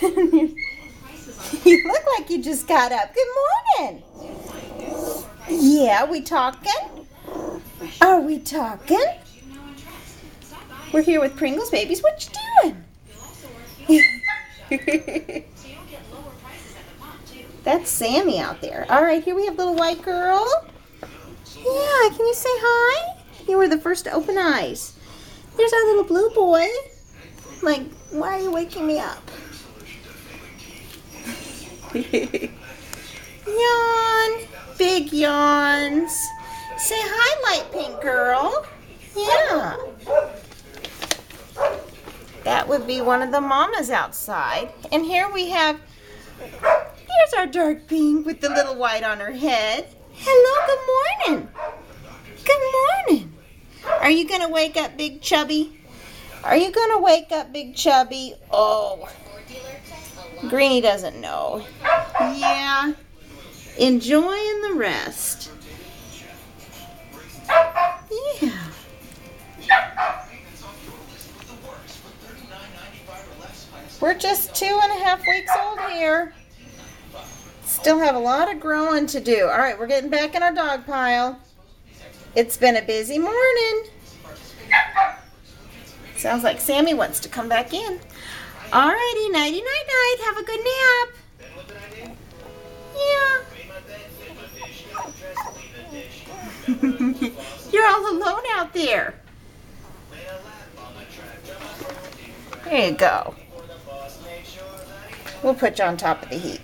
You look like you just got up. Good morning. Yeah, we talking? Are we talking? We're here with Pringles babies. What you doing? That's Sammy out there. All right, here we have little white girl. Yeah, can you say hi? You were the first to open eyes. There's our little blue boy. Like, why are you waking me up? Yawn. Big yawns. Say hi, light pink girl. Yeah. That would be one of the mamas outside. And here we have, here's our dark pink with the little white on her head. Hello, good morning. Good morning. Are you going to wake up, Big Chubby? Are you going to wake up, Big Chubby? Oh, Greenie doesn't know. Yeah, enjoying the rest. Yeah. We're just 2.5 weeks old here. Still have a lot of growing to do. All right, we're getting back in our dog pile. It's been a busy morning. Sounds like Sammy wants to come back in. Alrighty, nighty night night. Have a good nap. Yeah. You're all alone out there. There you go. We'll put you on top of the heap.